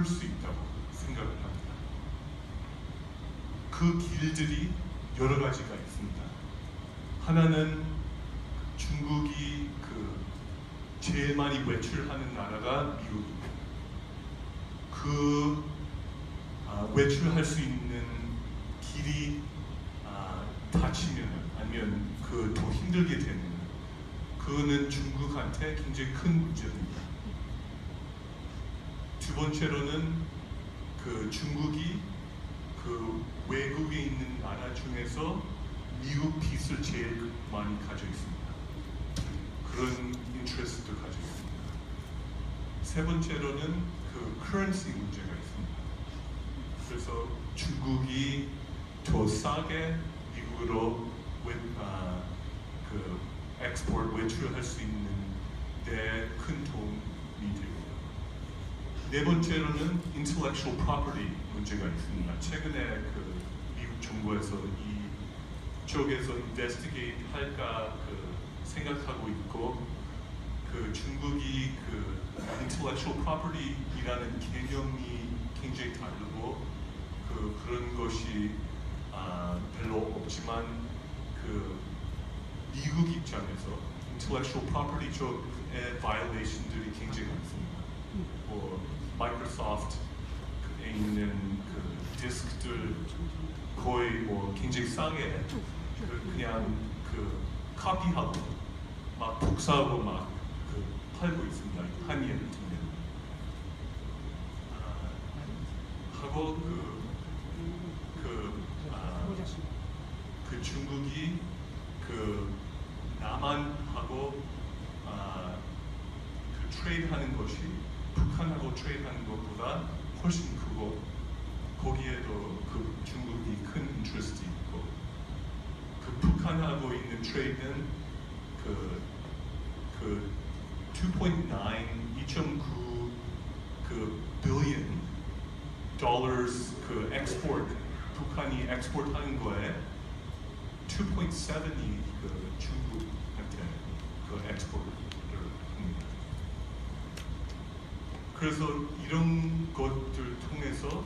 수 있다고 생각을 합니다. 그 길들이 여러 가지가 있습니다. 하나는 중국이 제일 많이 외출하는 나라가 미국입니다. 외출할 수 있는 길이 닫히면 아니면 더 힘들게 되는 그거는 중국한테 굉장히 큰 문제입니다. 두 번째로는 중국이 외국에 있는 나라 중에서 미국 빚을 제일 많이 가지고 있습니다. 그런 인트레스트도 가지고 있습니다. 세 번째로는 currency 문제가 있습니다. 그래서 중국이 더 싸게 미국으로 외출할 수 있는 데 큰 도움이 되고요. 네 번째로는 intellectual property 문제가 있습니다. 최근에 미국 정부에서 이쪽에서 investigate 할까 생각하고 있고, 중국이 intellectual property이라는 개념이 굉장히 다르고 그런 것이 별로 없지만 미국 입장에서 intellectual property 쪽의 violation들이 굉장히 많습니다. 마이크로소프트에 있는 디스크들 거의 굉장히 싸게 그냥 카피하고 막 복사하고 막 팔고 있습니다. 한일 같은 하고 중국이 남한하고 트레이드하는 것이 북한하고 트레이드하는 것보다 훨씬 크고, 거기에도 중국이 큰 인트레스트 있고, 북한하고 있는 트레이드는 2.9 billion dollars export, 북한이 엑스포트하는 거에 2.7이 중국한테 엑스포트를 합니다. 그래서 이런 것들 통해서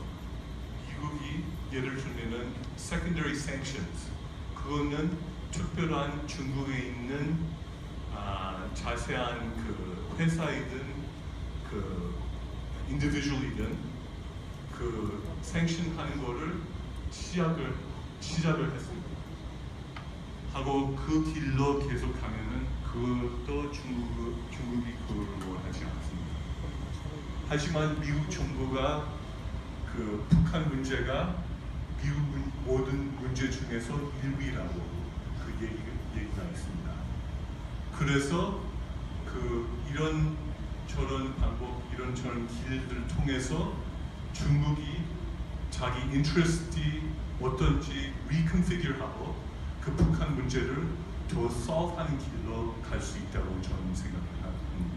미국이 예를 들면은 secondary sanctions, 그거는 특별한 중국에 있는 자세한 회사이든 individual이든 sanction 하는 거를 시작을 했습니다. 하고 그 길로 계속 가면은 그것도 중국이 그걸 원하지 않습니다. 하지만 미국 정부가 북한 문제가 미국 모든 문제 중에서 1위라고 얘기가 있습니다. 그래서 이런 저런 방법, 이런 저런 길들을 통해서 중국이 자기 인트레스트이 어떤지 리컨피규어하고 북한 문제를 더 solve하는 길로 갈 수 있다고 저는 생각을 합니다.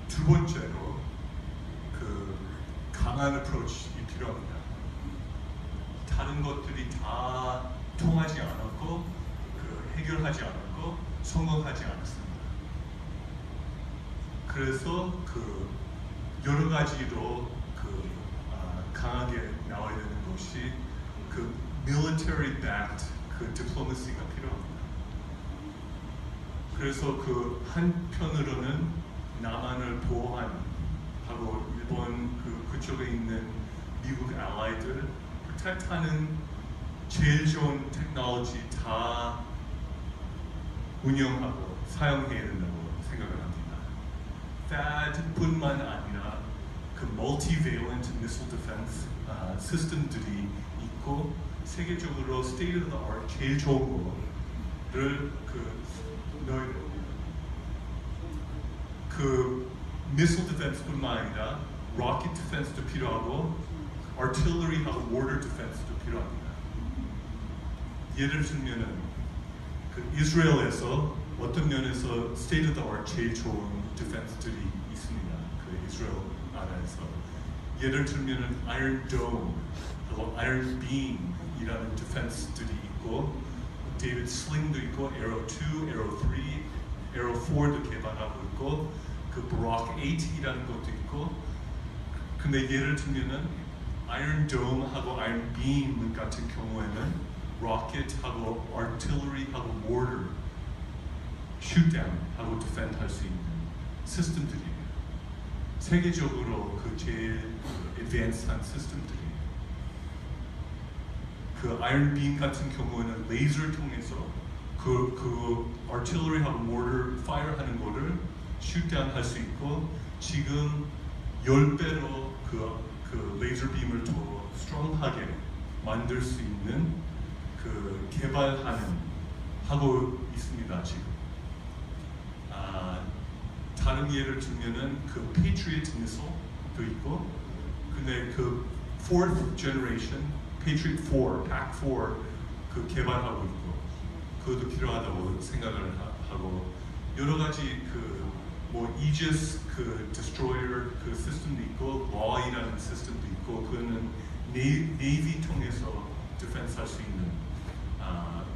두 번째로 강한 approach이 필요합니다. 다른 것들이 다 통하지 않았고 해결하지 않았고 성공하지 않았습니다. 그래서 여러 가지로 강하게 나와야 되는 것이 military backed diplomacy가 필요합니다. 그래서 한편으로는 남한을 보호하고 일본 그쪽에 있는 미국 알라이들 프로텍트하는 제일 좋은 테크놀로지 다 운영하고 사용해야 된다고 생각을 합니다. THAAD뿐만 아니라 multivalent missile defense 시스템들이 있고, 세계적으로 state of the art 제일 좋은 거를 넣어야 됩니다. missile defense뿐만 아니라 rocket defense도 필요하고 artillery하고 mortar defense도 필요합니다. 예를 들면은 이스라엘에서 어떤 면에서 state of the art 제일 좋은 디펜스들이 있습니다. 이스라엘 나라에서 예를 들면은 Iron Dome, Iron Beam이라는 디펜스들이 있고, David Sling도 있고, Arrow 2, Arrow 3, Arrow 4도 개발하고 있고, Block 8이라는 것도 있고, 근데 예를 들면은 아이언 돔하고 아이언 빔 같은 경우에는 로켓하고 artillery하고 mortar, shootdown하고 defend 할 수 있는 시스템들이에요. 세계적으로 그 제일 advance한 시스템들이에요. 그 아이언 빔 같은 경우에는 레이저를 통해서 그 artillery하고 mortar fire하는 거를 shootdown 할 수 있고 지금 10배로 그 레이저 빔을 더 strong하게 만들 수 있는 그 개발하는 하고 있습니다 지금. 다른 예를 들면은 그 Patriot missile도 있고, 근데 그 fourth generation Patriot 4, PAC-4 그 개발하고 있고, 그것도 필요하다고 생각을 하고 여러 가지 그 뭐 Aegis 그 destroyer 그 시스템도 있고, Law이라는 시스템도 있고, 그거는 Navy 통해서 디펜스 할 수 있는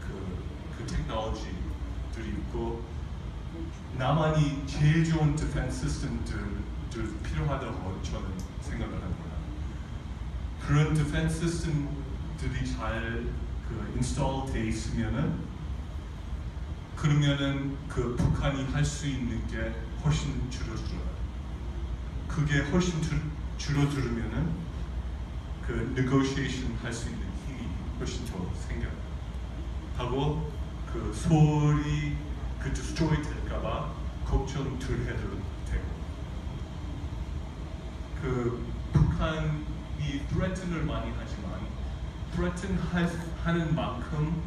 그 테크놀로지들이 있고, 나만이 제일 좋은 디펜스 시스템들 필요하다고 저는 생각을 합니다. 그런 디펜스 시스템들이 잘 그 인스톨 돼 있으면은 그러면은 그 북한이 할 수 있는 게 훨씬 줄어들어요. 그게 훨씬 줄어들면은 그 negotiation 할 수 있는 힘이 훨씬 더 생겨요. 하고 그 소리 그 destroy 될까봐 걱정 덜 해도 되고, 그 북한이 threaten을 많이 하지만 threaten 하는 만큼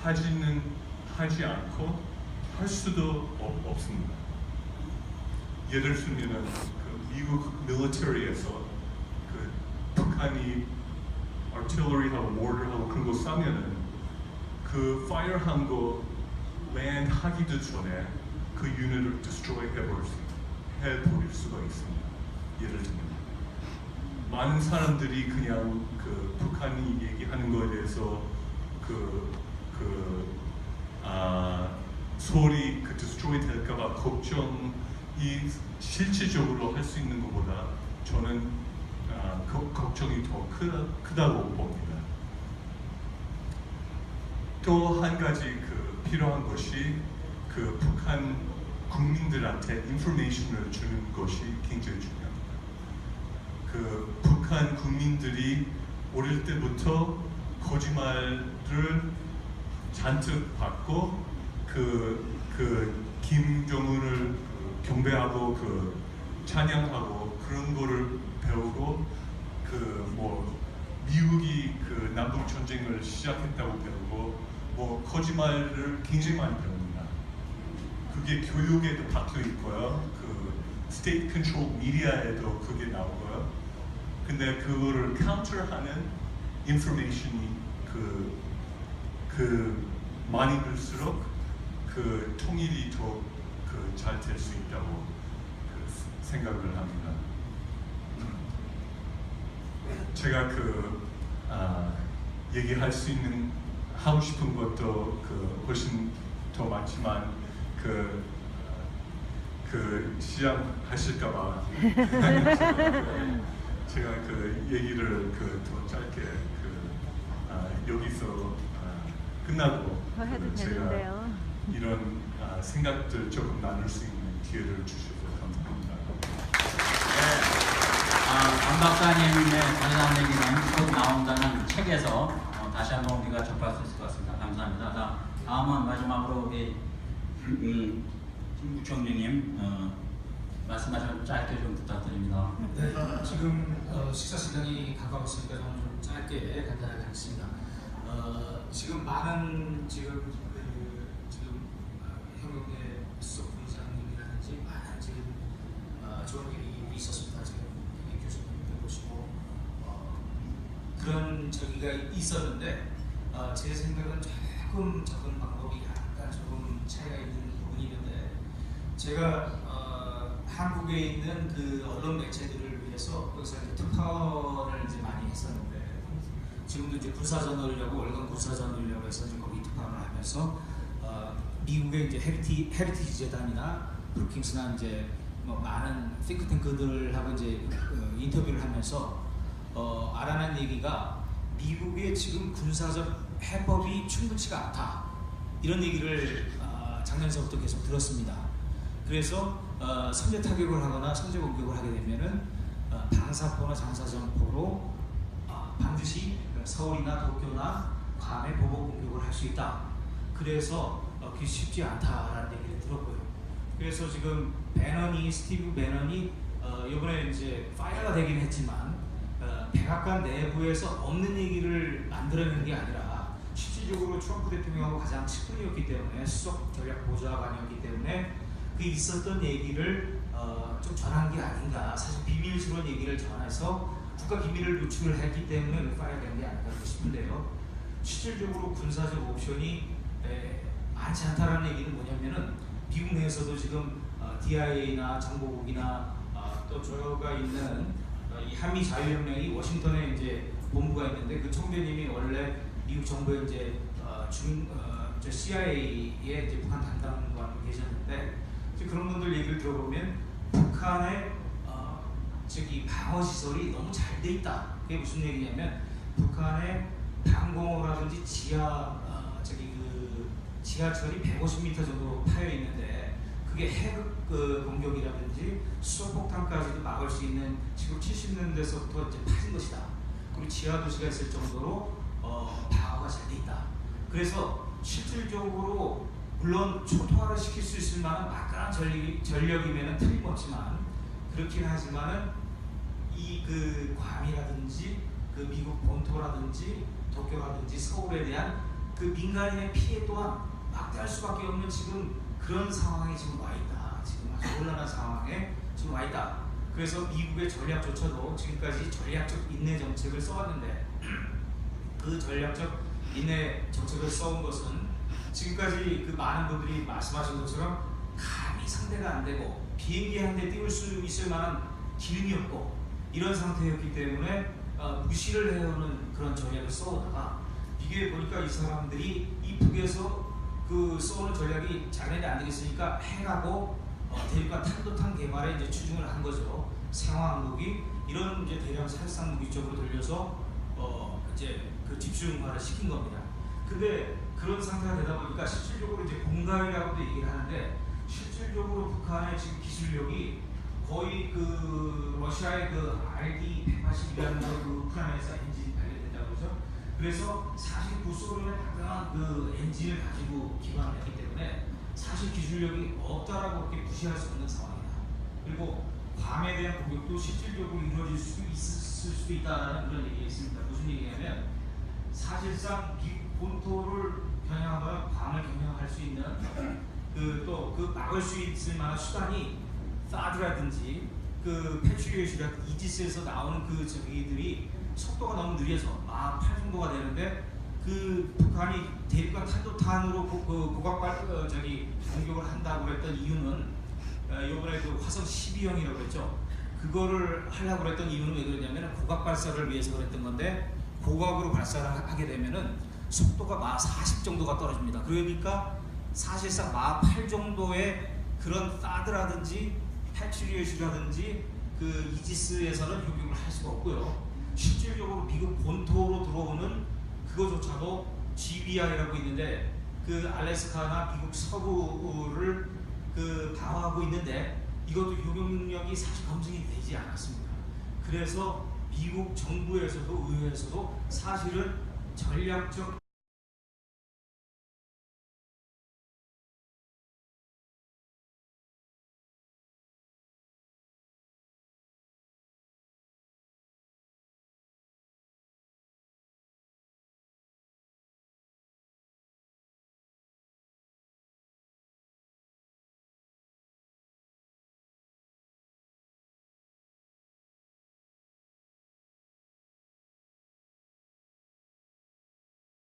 하지 않고 할 수도 없습니다. 예를 들면은 그 미국 밀리터리에서 그 북한이 artillery하고 mortar하고 그런 거 쏴면은 그 fire한 거 land 하기도 전에 그 유닛을 destroy 해버릴 수가 있습니다. 예를 들면 많은 사람들이 그냥 그 북한이 얘기하는 거에 대해서 소리 그 destroy 될까봐 걱정이 실질적으로 할 수 있는 것보다 저는 걱정이 더 크다고 봅니다. 또 한 가지 그 필요한 것이 그 북한 국민들한테 인포메이션을 주는 것이 굉장히 중요합니다. 그 북한 국민들이 어릴 때부터 거짓말을 잔뜩 받고 그 김정은을 경배하고 그 찬양하고 그런 거를 배우고 그 뭐 미국이 그 남북 전쟁을 시작했다고 배우고 뭐 거짓말을 굉장히 많이 배웁니다. 그게 교육에도 박혀 있고요. 그 state control media에도 그게 나오고요. 근데 그거를 counter하는 information이 그 많이 들수록 그 통일이 더 그 잘 될 수 있다고 그 생각을 합니다. 제가 얘기할 수 있는 하고 싶은 것도 그 훨씬 더 많지만 시작하실까봐 제가 그 얘기를 더 짧게 여기서 끝나고 더 해도 제가 되는데요. 이런 생각들 조금 나눌 수 있는 기회를 주셔서 감사합니다. 안 박사님의 자세한 얘기는 곧 나온다는 책에서 다시 한번 우리가 접할 수 있을 것 같습니다. 감사합니다. 자, 다음은 마지막으로 우리 김부총리님 말씀하셔서 짧게 좀 부탁드립니다. 네, 지금 식사 시간이 가까웠으니까 저는 좀 짧게 간단하게 하겠습니다. 지금 많은 지금 현역의 수석 부의장님이라든지 많은 지금 좋은 일이 있었습니다. 지금 교수님도 보시고 그런 저기가 있었는데 제 생각은 조금 접근 방법이 약간 조금 차이가 있는 부분이 있는데, 제가 한국에 있는 그 언론 매체들을 위해서 거기서 이제 특파원을 이제 많이 했었는데, 지금도 이제 군사저널이라고 월간 군사저널이라고 해서 이제 거기 특파원을 하면서 미국의 이제 헤리티지 재단이나 브루킹스나 이제 뭐 많은 싱크탱크들하고 이제 인터뷰를 하면서 알아낸 얘기가 미국의 지금 군사적 해법이 충분치가 않다, 이런 얘기를 작년서부터 계속 들었습니다. 그래서 선제 타격을 하거나 선제 공격을 하게 되면은 방사포나 장사정포로 반드시 서울이나 도쿄나 괌에 보복 공격을 할 수 있다. 그래서 그게 쉽지 않다라는 얘기를 들었고요. 그래서 지금 스티브 배넌이 이번에 이제 파이어가 되긴 했지만 백악관 내부에서 없는 얘기를 만들어내는 게 아니라 실질적으로 트럼프 대통령하고 가장 측근이었기 때문에 수석 전략 보좌관이었기 때문에 그 있었던 얘기를 좀 전한 게 아닌가. 사실 비밀스러운 얘기를 전해서 국가 기밀을 누출을 했기 때문에 파이어가 된 게 아닌가 싶은데요. 실질적으로 군사적 옵션이 많지 않다라는 얘기는 뭐냐면은 미국 내에서도 지금 DIA나 정보국이나 또 저가 있는 이 한미 자유연맹이 워싱턴에 이제 본부가 있는데 그 총대님이 원래 미국 정부의 이제 CIA의 이제 북한 담당관으로 계셨는데 이제 그런 분들 얘기를 들어보면 북한의 방어 시설이 너무 잘 돼 있다. 그게 무슨 얘기냐면 북한의 방공호라든지 지하철이 150m 정도 파여 있는데 그게 해극 공격이라든지 수소폭탄까지도 막을 수 있는 지금 70년대서부터 이제 파진 것이다. 그리고 지하 도시가 있을 정도로 방어가 잘 돼 있다. 그래서 실질적으로 물론 초토화를 시킬 수 있을 만한 막강한 전력이면은 틀림없지만 그렇긴 하지만은 이 괌이라든지 미국 본토라든지 도쿄라든지 서울에 대한 민간인의 피해 또한 막대할 수밖에 없는 지금 그런 상황에 지금 와 있다. 지금 아주 곤란한 상황에 지금 와 있다. 그래서 미국의 전략조차도 지금까지 전략적 인내 정책을 써왔는데 그 전략적 인내 정책을 써온 것은 지금까지 많은 분들이 말씀하신 것처럼 감히 상대가 안 되고 비행기 한 대 띄울 수 있을 만한 기능이 없고 이런 상태였기 때문에 무시를 해오는 그런 전략을 써오다가 이게 보니까 이 사람들이 이 북에서 써오는 전략이 자기네들이 안 되겠으니까 핵하고 대륙간 탄도탄 개발에 이제 추진을 한 거죠. 생화학무기 이런 이제 대량 살상 무기 쪽으로 돌려서 이제 집중화를 시킨 겁니다. 근데 그런 상태가 되다 보니까 실질적으로 이제 공갈이라고도 얘기를 하는데 실질적으로 북한의 지금 기술력이 거의 러시아의 RD-180이라는 우크라이나에서 엔진이 발견된다고 그러죠. 그래서 사실 구소련의 당당한 엔진을 가지고 기반을 했기 때문에 사실 기술력이 없다라고 그렇게 무시할 수 없는 상황이다. 그리고 괌에 대한 공격도 실질적으로 이루어질 수 있을 수도 있다는 그런 얘기가 있습니다. 무슨 얘기냐면 사실상 미국 본토를 겨냥하거나 괌을 겨냥할 수 있는 막을 수 있을 만한 수단이 사드라든지 패트리엇이라 이지스에서 나오는 저기들이 속도가 너무 느려서 막 8 정도가 되는데 북한이 대륙간 탄도탄으로 공격을 한다고 그랬던 이유는 이번에 화성 12형이라고 그랬죠. 그거를 하려고 그랬던 이유는 왜 그러냐면 고각 발사를 위해서 그랬던 건데 고각으로 발사를 하게 되면은 속도가 막 40 정도가 떨어집니다. 그러니까 사실상 막 8 정도의 그런 사드라든지 패트리엇이라든지 이지스에서는 요격을 할 수가 없고요. 실질적으로 미국 본토로 들어오는 그거조차도 GBI라고 있는데 알래스카나 미국 서부를 방어하고 있는데 이것도 요격 능력이 사실 검증이 되지 않았습니다. 그래서 미국 정부에서도 의회에서도 사실은 전략적